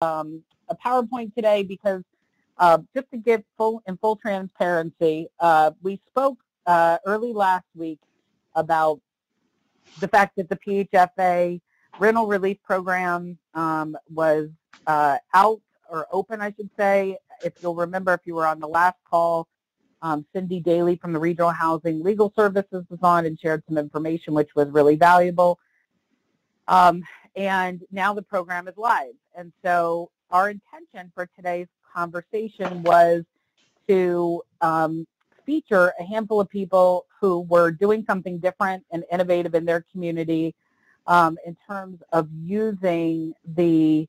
a PowerPoint today because just to give full transparency, we spoke early last week about the fact that the PHFA rental relief program was out or open, I should say. If you'll remember, if you were on the last call, Cindy Daly from the Regional Housing Legal Services was on and shared some information which was really valuable. And now the program is live. And so our intention for today's conversation was to feature a handful of people who were doing something different and innovative in their community in terms of using the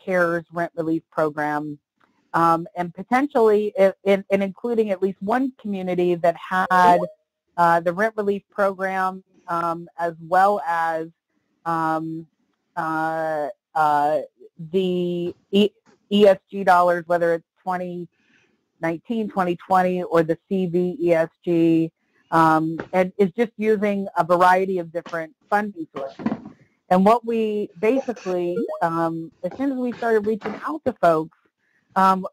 CARES rent relief program, and potentially including at least one community that had the rent relief program as well as the ESG dollars, whether it's 2019, 2020, or the CVESG, and is just using a variety of different funding sources. And what we basically, as soon as we started reaching out to folks,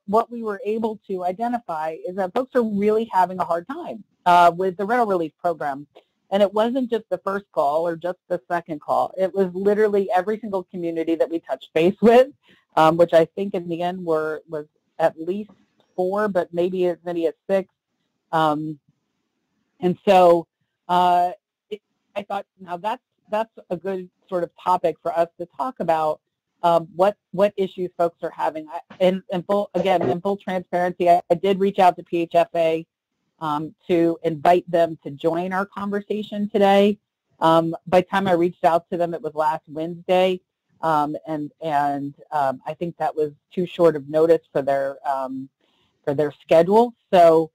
what we were able to identify is that folks are really having a hard time with the rental relief program. And it wasn't just the first call or just the second call. It was literally every single community that we touched base with, which I think in the end was at least 4, but maybe as many as 6. And so I thought, now that's a good sort of topic for us to talk about. What issues folks are having. In full transparency, I did reach out to PHFA to invite them to join our conversation today. By the time I reached out to them, it was last Wednesday, and I think that was too short of notice for their schedule. So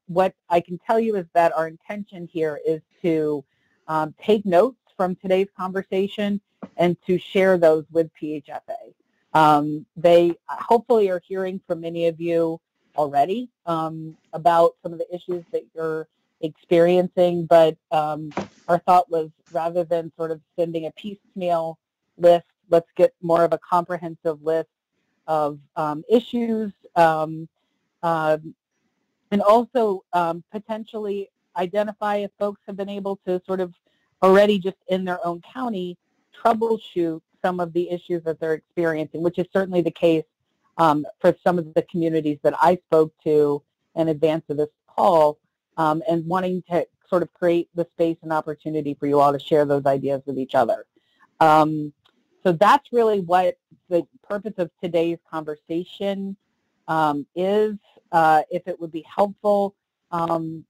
what I can tell you is that our intention here is to take notes from today's conversation and to share those with PHFA. They hopefully are hearing from many of you already about some of the issues that you're experiencing, but our thought was, rather than sort of sending a piecemeal list, let's get more of a comprehensive list of issues, and also potentially identify if folks have been able to sort of already just in their own county troubleshoot some of the issues that they're experiencing, which is certainly the case for some of the communities that I spoke to in advance of this call, and wanting to sort of create the space and opportunity for you all to share those ideas with each other. So that's really what the purpose of today's conversation is. If it would be helpful during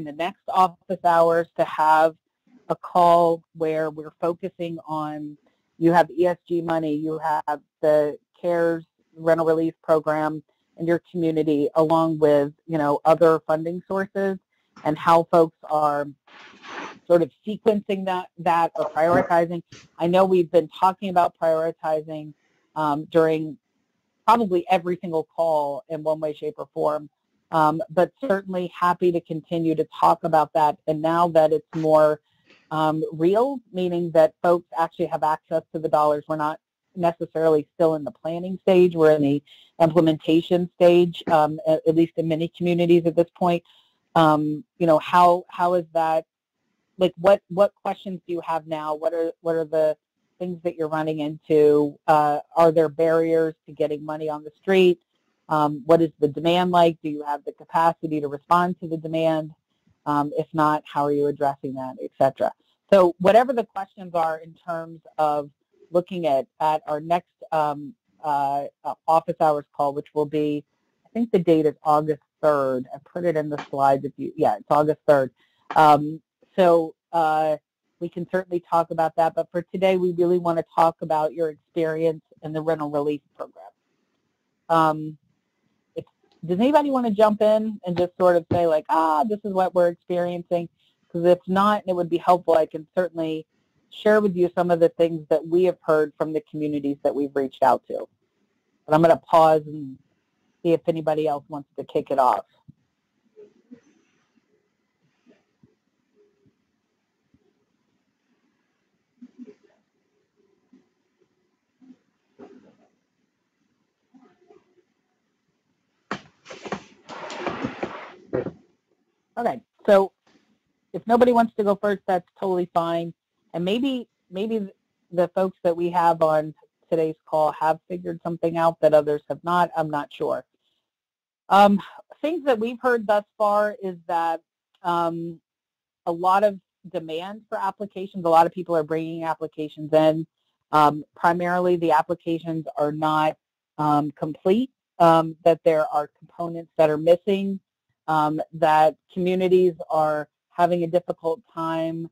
the next office hours to have a call where we're focusing on, you have ESG money, you have the CARES rental relief program in your community, along with, other funding sources, and how folks are sort of sequencing that or prioritizing. I know we've been talking about prioritizing during probably every single call in one way, shape, or form, but certainly happy to continue to talk about that. And now that it's more real, meaning that folks actually have access to the dollars, we're not necessarily still in the planning stage, we're in the implementation stage, at least in many communities at this point. How is that, like, what questions do you have now? What are the things that you're running into? Are there barriers to getting money on the street? What is the demand like? Do you have the capacity to respond to the demand? If not, how are you addressing that, et cetera? So whatever the questions are in terms of looking at our next office hours call, which will be, I think the date is August 3rd. I put it in the slides. It's August 3rd. So we can certainly talk about that. But for today, we really want to talk about your experience in the rental relief program. Does anybody want to jump in and just sort of say, like, this is what we're experiencing? Because if not, it would be helpful. I can certainly share with you some of the things that we have heard from the communities that we've reached out to. But I'm going to pause and see if anybody else wants to kick it off. Okay, so if nobody wants to go first, that's totally fine. And maybe the folks that we have on today's call have figured something out that others have not. I'm not sure. Things that we've heard thus far is that a lot of demand for applications. A lot of people are bringing applications in. Primarily, the applications are not complete, that there are components that are missing, that communities are having a difficult time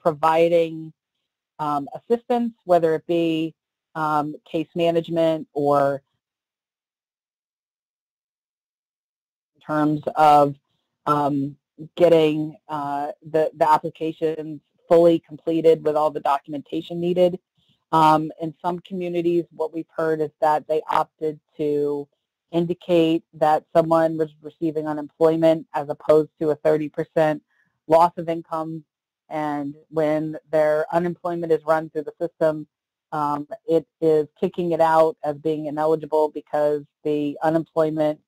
providing assistance, whether it be case management or in terms of getting the applications fully completed with all the documentation needed. In some communities, what we've heard is that they opted to indicate that someone was receiving unemployment as opposed to a 30% loss of income. And when their unemployment is run through the system, it is kicking it out as being ineligible because the unemployment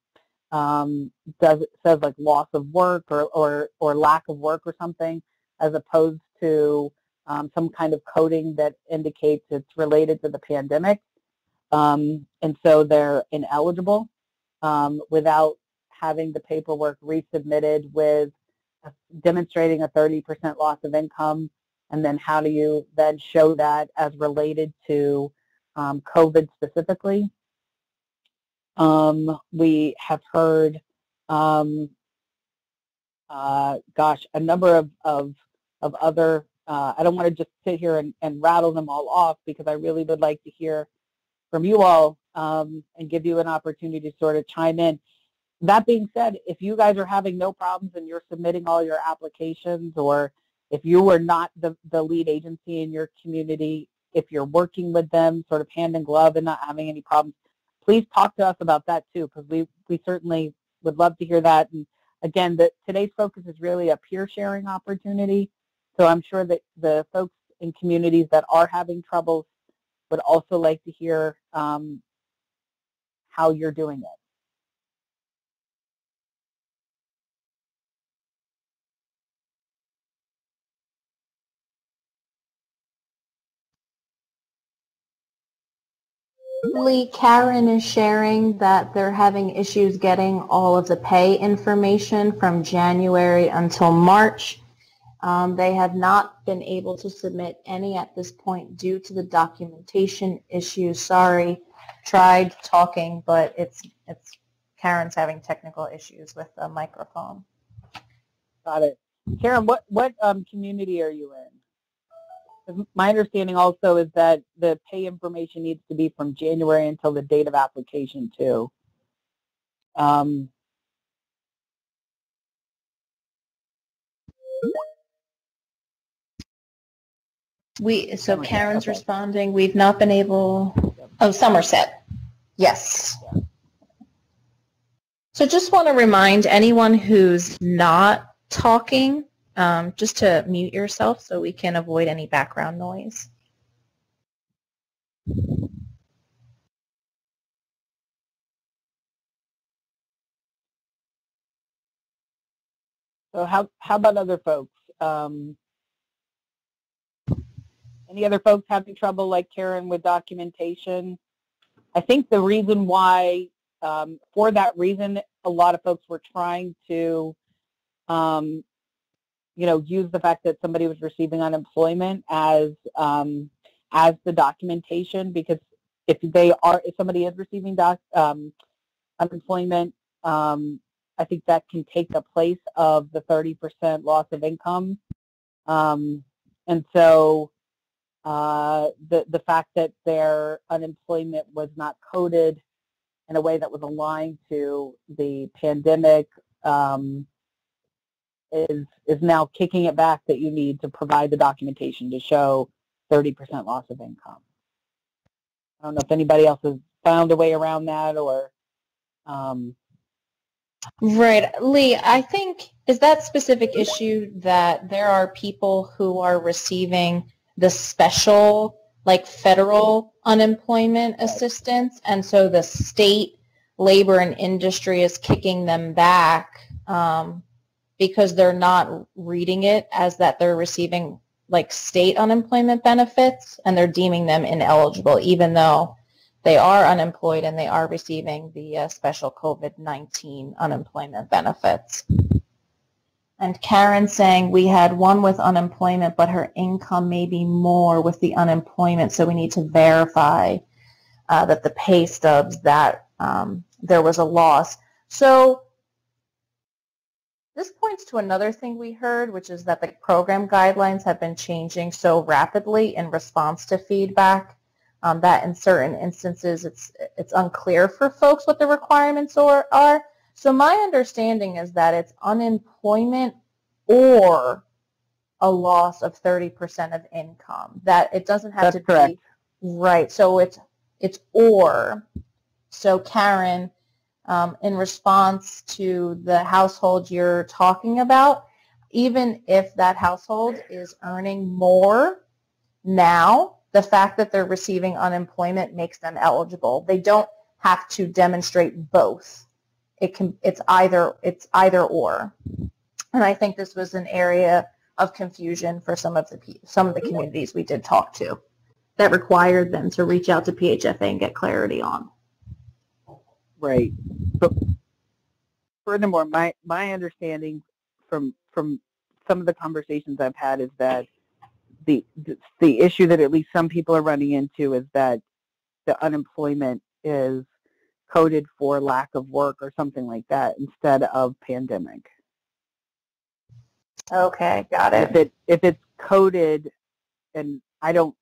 says like loss of work or lack of work or something, as opposed to some kind of coding that indicates it's related to the pandemic. And so they're ineligible without having the paperwork resubmitted with demonstrating a 30% loss of income. And then how do you then show that as related to COVID specifically? We have heard, a number of other, I don't want to just sit here and rattle them all off because I really would like to hear from you all and give you an opportunity to sort of chime in. That being said, if you guys are having no problems and you're submitting all your applications, or if you are not the lead agency in your community, if you're working with them sort of hand in glove and not having any problems, please talk to us about that too, because we certainly would love to hear that. And again, today's focus is really a peer sharing opportunity. So I'm sure that the folks in communities that are having troubles would also like to hear how you're doing it. Lee, Karen is sharing that they're having issues getting all of the pay information from January until March. They have not been able to submit any at this point due to the documentation issues. Sorry, tried talking, but it's Karen's having technical issues with the microphone. Got it. Karen, what community are you in? My understanding also is that the pay information needs to be from January until the date of application too. Karen's responding, we've not been able, oh, Somerset, yes. Yeah. So just want to remind anyone who's not talking, just to mute yourself so we can avoid any background noise. So how about other folks? Any other folks having trouble like Karen with documentation? I think the reason why, for that reason, a lot of folks were trying to, use the fact that somebody was receiving unemployment as the documentation, because if somebody is receiving unemployment, I think that can take the place of the 30% loss of income, and so the fact that their unemployment was not coded in a way that was aligned to the pandemic is now kicking it back that you need to provide the documentation to show 30% loss of income. I don't know if anybody else has found a way around that or... Right. Lee, I think, is that specific issue that there are people who are receiving the special, like federal unemployment assistance, and so the state labor and industry is kicking them back because they're not reading it as that they're receiving like state unemployment benefits, and they're deeming them ineligible, even though they are unemployed and they are receiving the special COVID-19 unemployment benefits. And Karen saying we had one with unemployment, but her income may be more with the unemployment, so we need to verify that the pay stubs that there was a loss. So this points to another thing we heard, which is that the program guidelines have been changing so rapidly in response to feedback that in certain instances it's unclear for folks what the requirements are. So my understanding is that it's unemployment or a loss of 30% of income. That it doesn't have That's to correct. be right. So it's or. So Karen, in response to the household you're talking about, even if that household is earning more now, the fact that they're receiving unemployment makes them eligible. They don't have to demonstrate both. It's either or. And I think this was an area of confusion for some of the communities we did talk to that required them to reach out to PHFA and get clarity on. Right. But furthermore, my understanding from some of the conversations I've had is that the issue that at least some people are running into is that the unemployment is coded for lack of work or something like that instead of pandemic. Okay, got it. If it's coded, and I don't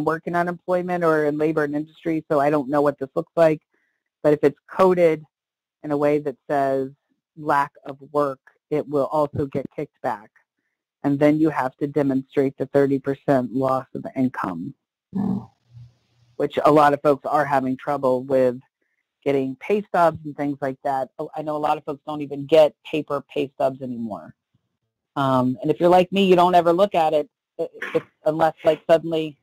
work in unemployment or in labor and industry, so I don't know what this looks like. But if it's coded in a way that says lack of work, it will also get kicked back. And then you have to demonstrate the 30% loss of income, which a lot of folks are having trouble with getting pay stubs and things like that. I know a lot of folks don't even get paper pay stubs anymore. And if you're like me, you don't ever look at it unless like suddenly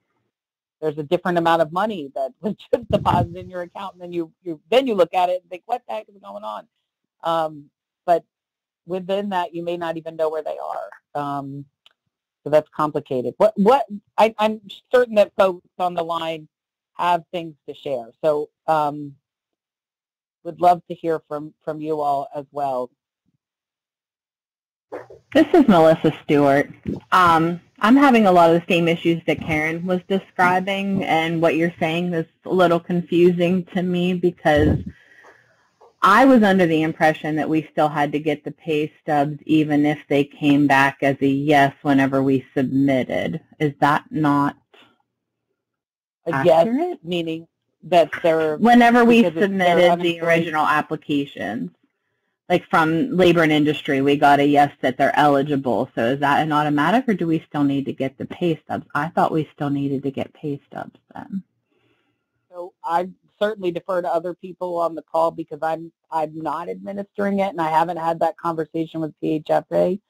there's a different amount of money that was just deposited in your account, and then you look at it and think, what the heck is going on? But within that, you may not even know where they are. So that's complicated. I'm certain that folks on the line have things to share. So would love to hear from you all as well. This is Melissa Stewart. I'm having a lot of the same issues that Karen was describing, and what you're saying is a little confusing to me because I was under the impression that we still had to get the pay stubs even if they came back as a yes whenever we submitted. Is that not accurate? Yes, meaning that they're... Whenever we submitted the original applications. Like from labor and industry, we got a yes that they're eligible. So is that an automatic, or do we still need to get the pay stubs? I thought we still needed to get pay stubs then. So I certainly defer to other people on the call because I'm not administering it, and I haven't had that conversation with PHFA.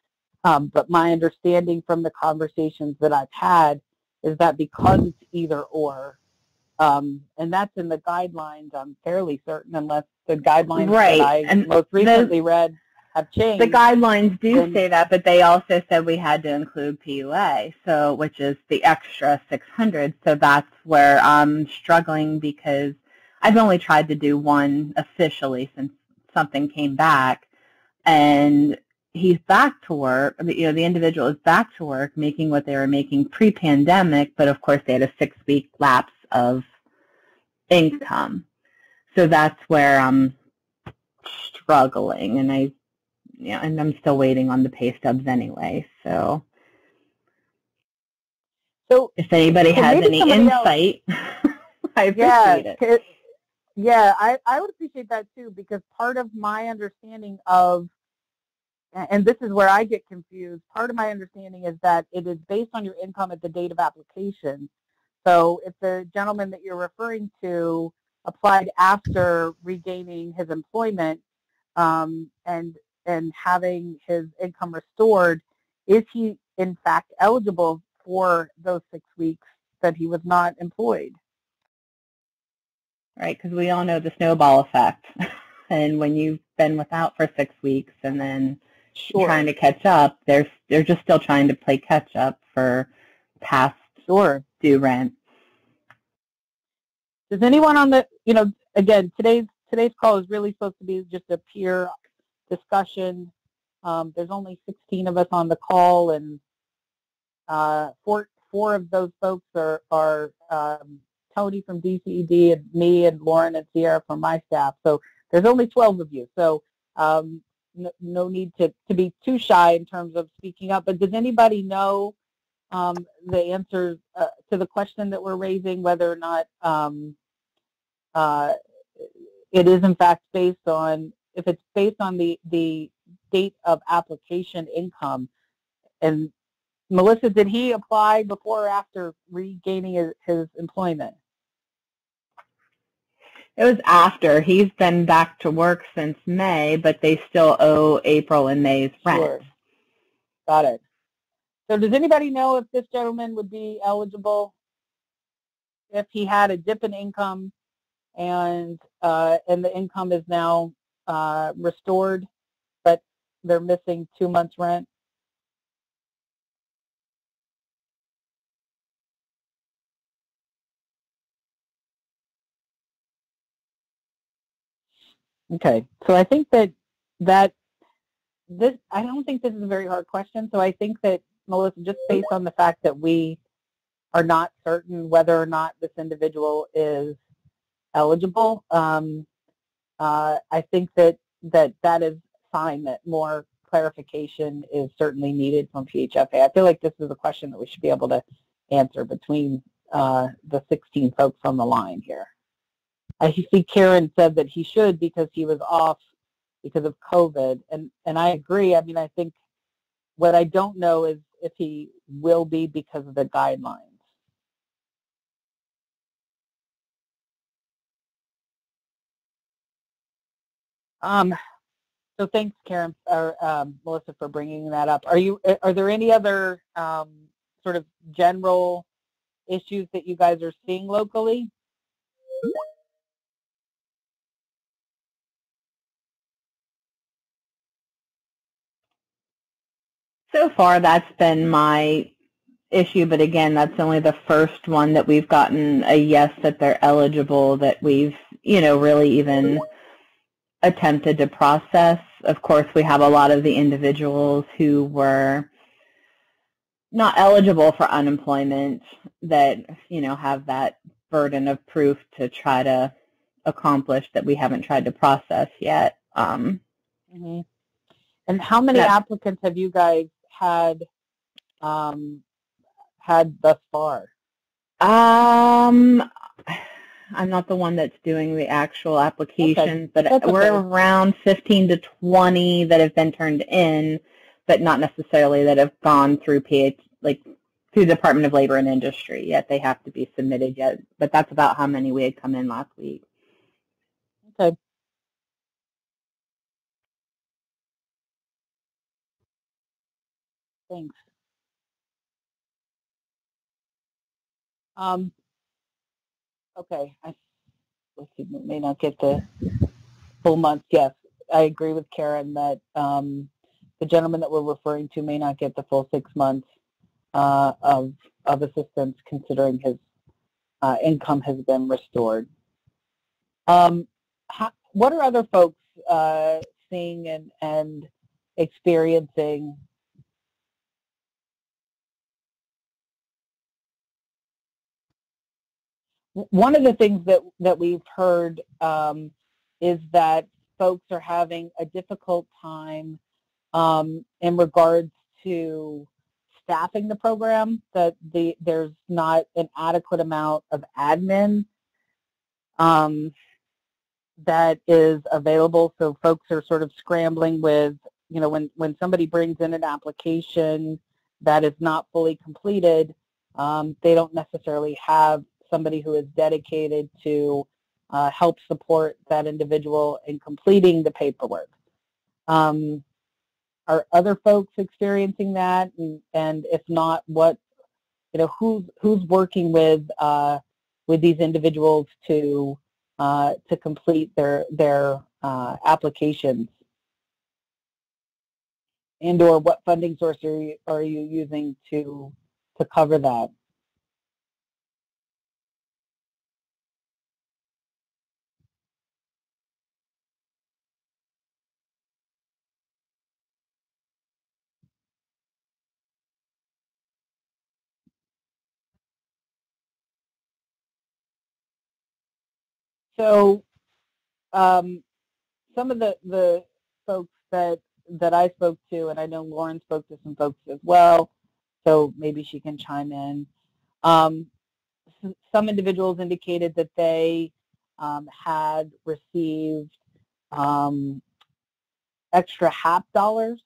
But my understanding from the conversations that I've had is that because it's either or, and that's in the guidelines, I'm fairly certain, unless the guidelines that I most recently read have changed. The guidelines do say that, but they also said we had to include PUA, so which is the extra 600. So that's where I'm struggling because I've only tried to do one officially since something came back, and he's back to work. The individual is back to work, making what they were making pre-pandemic, but of course they had a 6-week lapse of income. So that's where I'm struggling, and and I'm still waiting on the pay stubs anyway. So if anybody has any insight, I appreciate it. Yeah, I would appreciate that too, because part of my understanding of, and this is where I get confused, part of my understanding is that it is based on your income at the date of application. So if the gentleman that you're referring to applied after regaining his employment and having his income restored, is he in fact eligible for those 6 weeks that he was not employed? Right, because we all know the snowball effect. and when you've been without for 6 weeks and then Sure. trying to catch up, they're just still trying to play catch up for past due rent. Does anyone on the, again, today's call is really supposed to be just a peer discussion. There's only 16 of us on the call, and four of those folks are Tony from DCED and me and Lauren and Sierra from my staff. So there's only 12 of you. So no need to be too shy in terms of speaking up. But does anybody know the answers to the question that we're raising, whether or not it is in fact based on, if it's based on the date of application income? And Melissa, did he apply before or after regaining his employment? It was after. He's been back to work since May, but they still owe April and May's rent. Sure. Got it. So does anybody know if this gentleman would be eligible if he had a dip in income and the income is now restored, but they're missing 2 months' rent? Okay, so I think that this, I don't think this is a very hard question. So I think that, Melissa, just based on the fact that we are not certain whether or not this individual is eligible, I think that is a sign that more clarification is certainly needed from PHFA. I feel like this is a question that we should be able to answer between the 16 folks on the line here. I see Karen said that he should because he was off because of COVID, and I agree. I mean, I think what I don't know is if he will be because of the guidelines. So thanks, Karen or Melissa, for bringing that up. Are there any other sort of general issues that you guys are seeing locally? So far, that's been my issue, but again, that's only the first one that we've gotten a yes that they're eligible, that we've, really even attempted to process. Of course, we have a lot of the individuals who were not eligible for unemployment that, have that burden of proof to try to accomplish that we haven't tried to process yet. Mm-hmm. And how many applicants have you guys had thus far? I'm not the one that's doing the actual applications, okay. But we're around 15 to 20 that have been turned in, but not necessarily that have gone through through the Department of Labor and Industry yet. They have to be submitted yet, but that's about how many we had come in last week. Okay. Thanks. Okay, let's see, we may not get the full month. Yes, I agree with Karen that the gentleman that we're referring to may not get the full 6 months of assistance, considering his income has been restored. What are other folks seeing and experiencing? One of the things that we've heard is that folks are having a difficult time in regards to staffing the program, that there's not an adequate amount of admin that is available. So folks are sort of scrambling with, when somebody brings in an application that is not fully completed, they don't necessarily have somebody who is dedicated to help support that individual in completing the paperwork. Are other folks experiencing that? And if not, what, who's working with these individuals to complete their applications? And or what funding source are you using to cover that? So some of the folks that I spoke to, and I know Lauren spoke to some folks as well, so maybe she can chime in. Some individuals indicated that they had received extra HAP dollars,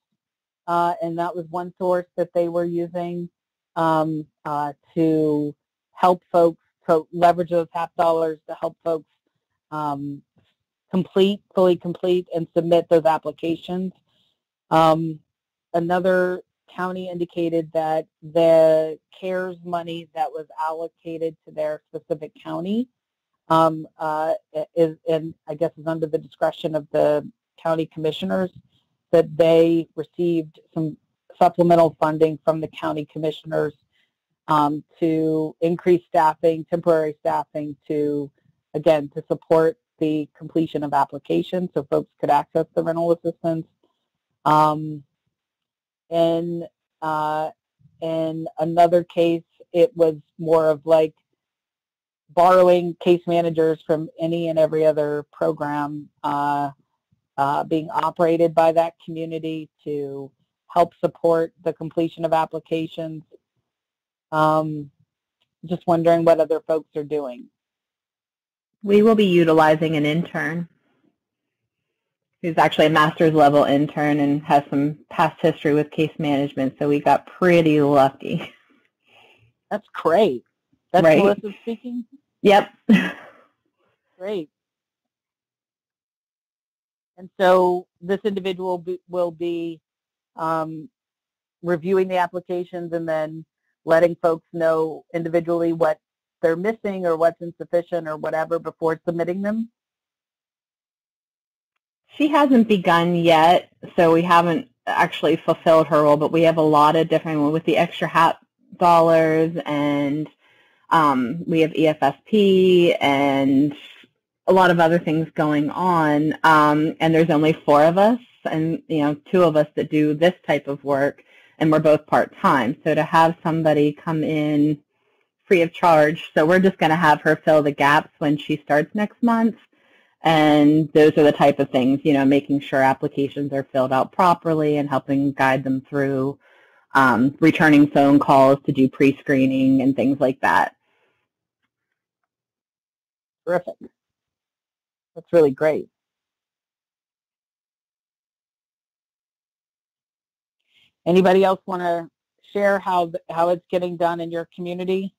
and that was one source that they were using to help folks, to leverage those HAP dollars to help folks fully complete and submit those applications. Another county indicated that the CARES money that was allocated to their specific county is, and I guess is under the discretion of the county commissioners, that they received some supplemental funding from the county commissioners to increase staffing, temporary staffing, to, again, to support the completion of applications so folks could access the rental assistance. In another case, it was more of like borrowing case managers from any and every other program being operated by that community to help support the completion of applications. Just wondering what other folks are doing. We will be utilizing an intern who's actually a master's level intern and has some past history with case management, so we got pretty lucky. That's great. That's right. Melissa speaking? Yep. Great. And so this individual will be reviewing the applications and then letting folks know individually what they're missing or what's insufficient or whatever before submitting them? She hasn't begun yet, so we haven't actually fulfilled her role, but we have a lot of different, with the extra HAP dollars, and we have EFSP and a lot of other things going on, and there's only 4 of us, and 2 of us that do this type of work, and we're both part-time. So to have somebody come in free of charge, so we're just going to have her fill the gaps when she starts next month. And those are the type of things, making sure applications are filled out properly and helping guide them through, returning phone calls to do pre-screening and things like that. Terrific. That's really great. Anybody else want to share how it's getting done in your community?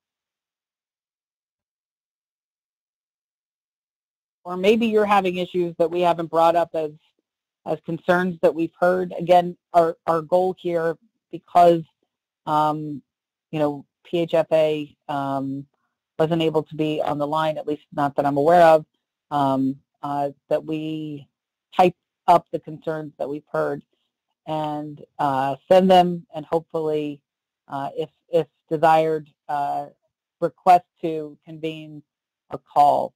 Or maybe you're having issues that we haven't brought up as concerns that we've heard. Again, our goal here, because PHFA wasn't able to be on the line, at least not that I'm aware of, that we type up the concerns that we've heard and send them, and hopefully, if desired, request to convene a call.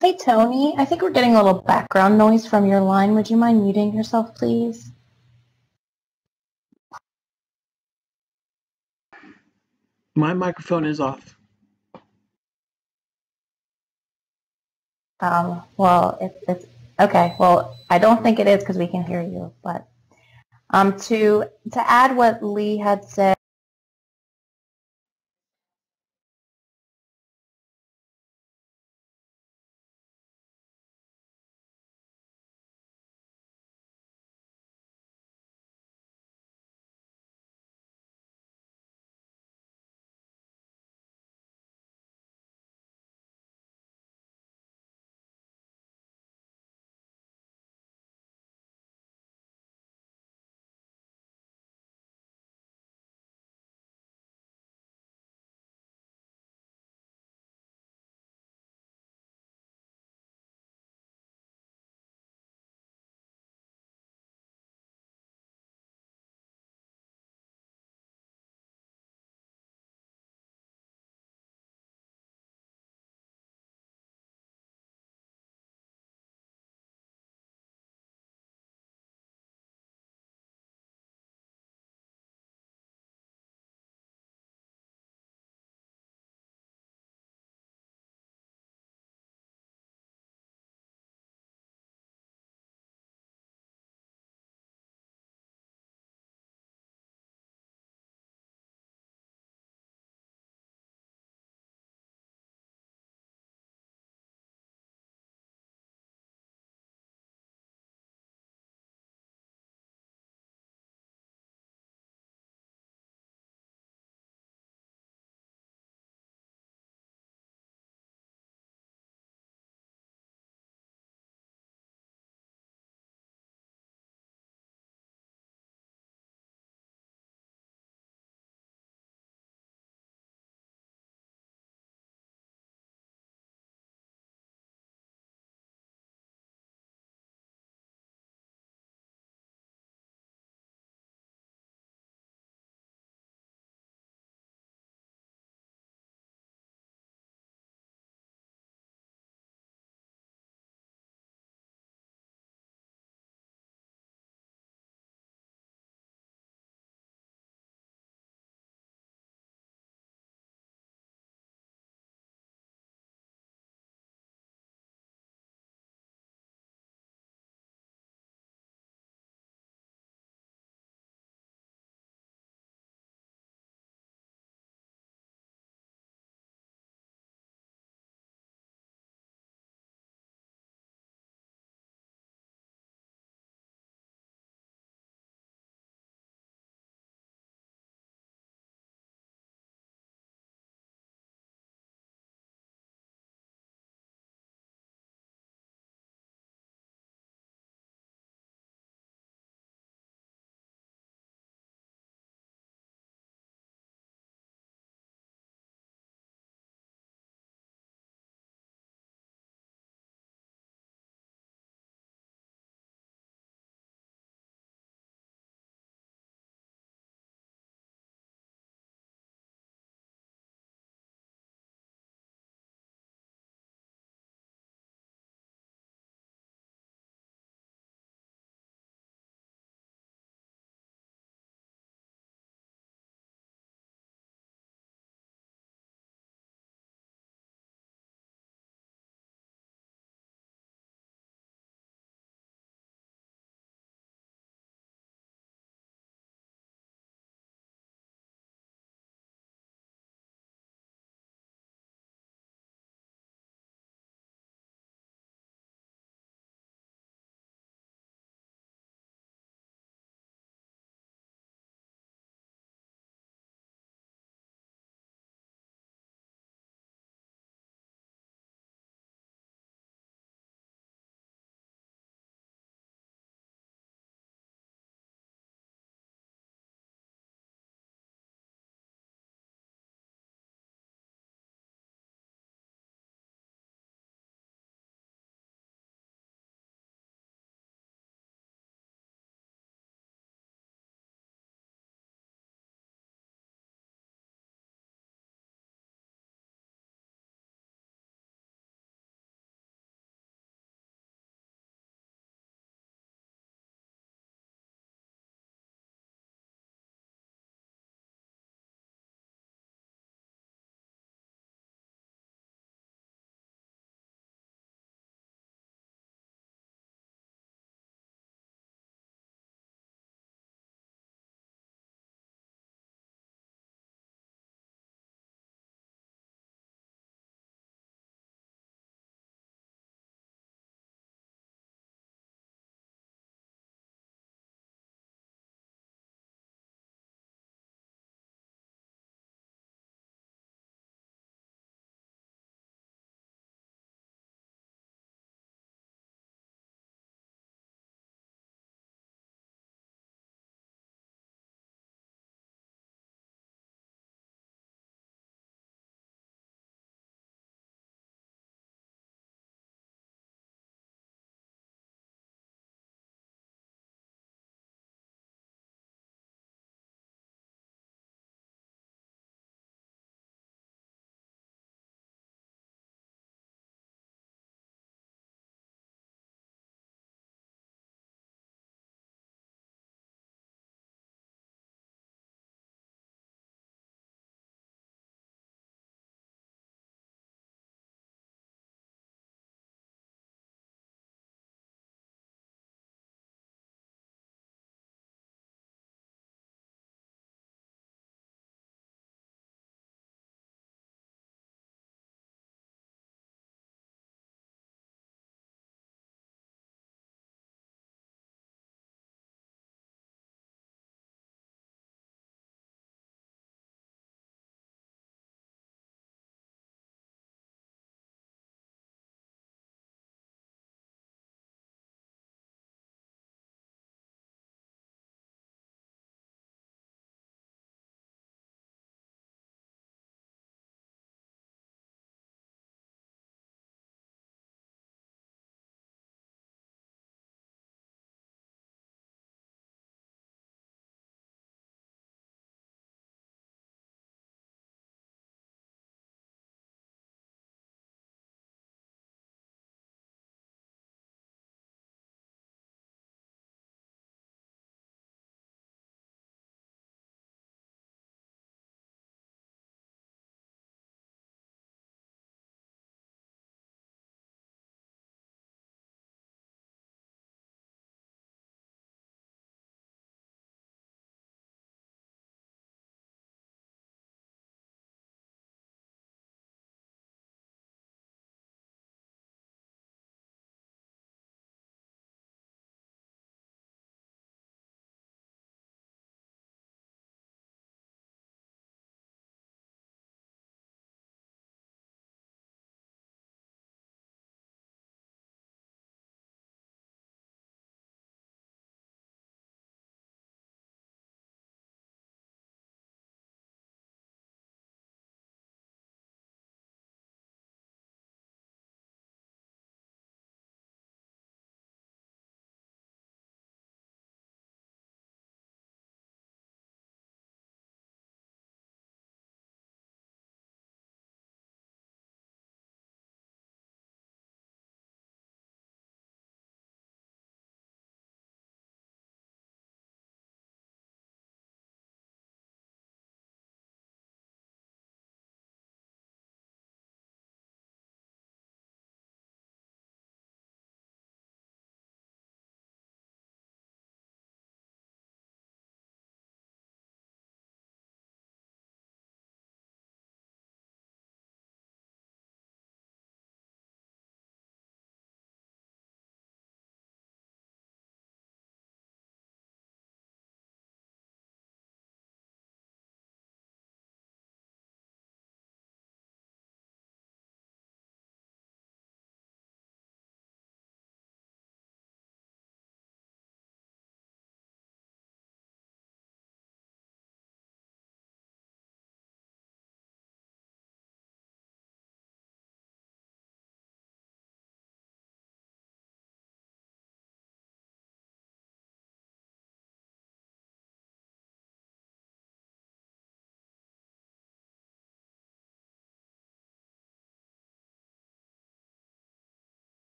Hey, Tony, I think we're getting a little background noise from your line. Would you mind muting yourself, please? My microphone is off. Well, it's okay. Well, I don't think it is because we can hear you. But to add what Lee had said.